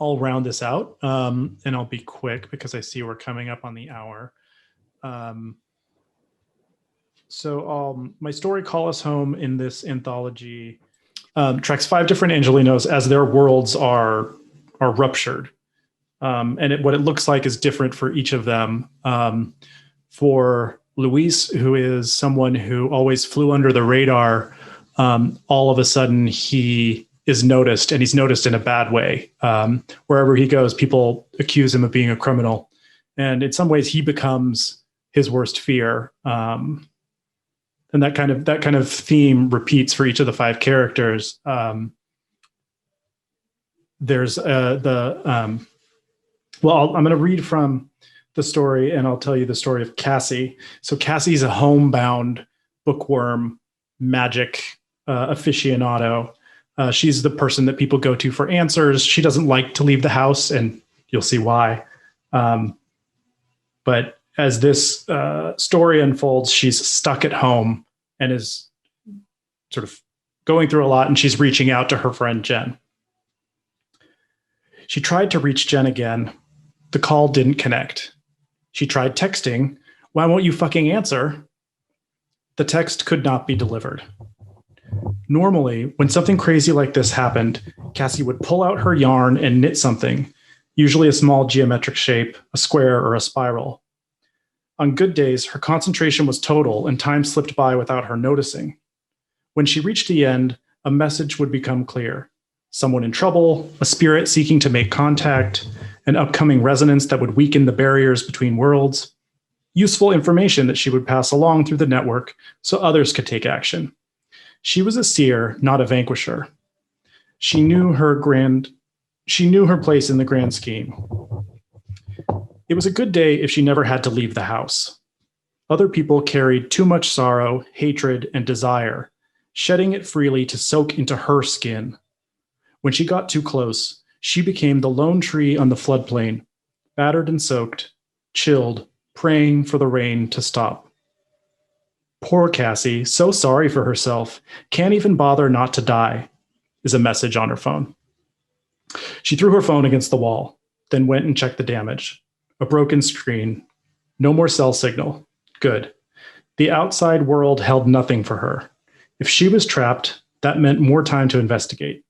I'll round this out, and I'll be quick because I see we're coming up on the hour. My story, Call Us Home, in this anthology tracks 5 different Angelenos as their worlds are ruptured. What it looks like is different for each of them. For Luis, who is someone who always flew under the radar, all of a sudden he is noticed, and he's noticed in a bad way. Wherever he goes, people accuse him of being a criminal. And in some ways, he becomes his worst fear. And that kind of theme repeats for each of the 5 characters. There's I'm going to read from the story, and I'll tell you the story of Cassie. So Cassie's a homebound bookworm magic aficionado. She's the person that people go to for answers. She doesn't like to leave the house, and you'll see why. But as this story unfolds, she's stuck at home and is sort of going through a lot, and she's reaching out to her friend Jen. She tried to reach Jen again. The call didn't connect. She tried texting. Why won't you fucking answer? The text could not be delivered. Normally, when something crazy like this happened, Cassie would pull out her yarn and knit something, usually a small geometric shape, a square or a spiral. On good days, her concentration was total and time slipped by without her noticing. When she reached the end, a message would become clear. Someone in trouble, a spirit seeking to make contact, an upcoming resonance that would weaken the barriers between worlds, useful information that she would pass along through the network so others could take action. She was a seer, not a vanquisher. She knew her place in the grand scheme. It was a good day if she never had to leave the house. Other people carried too much sorrow, hatred, and desire, shedding it freely to soak into her skin. When she got too close, she became the lone tree on the floodplain, battered and soaked, chilled, praying for the rain to stop. Poor Cassie, so sorry for herself, can't even bother not to die, is a message on her phone. She threw her phone against the wall, then went and checked the damage. A broken screen. No more cell signal. Good. The outside world held nothing for her. If she was trapped, that meant more time to investigate.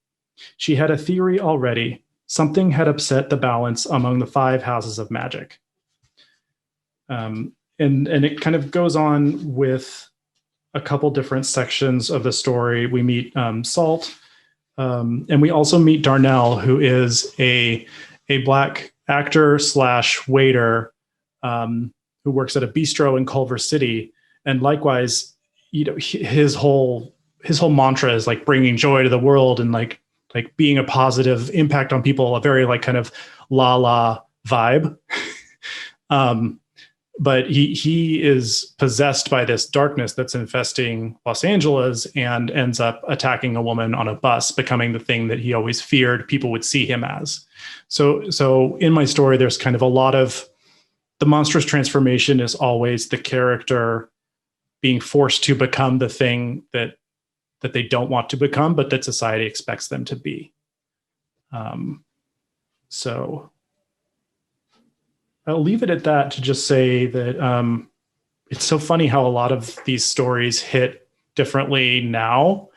She had a theory already. Something had upset the balance among the 5 houses of magic. And it kind of goes on with a couple different sections of the story. We meet Salt, and we also meet Darnell, who is a Black actor / waiter who works at a bistro in Culver City. And likewise, his whole mantra is like bringing joy to the world and like being a positive impact on people, a very like kind of la vibe. But he is possessed by this darkness that's infesting Los Angeles and ends up attacking a woman on a bus, becoming the thing that he always feared people would see him as. So in my story, there's kind of a lot of the monstrous transformation is always the character being forced to become the thing that they don't want to become, but that society expects them to be. So I'll leave it at that to just say that it's so funny how a lot of these stories hit differently now.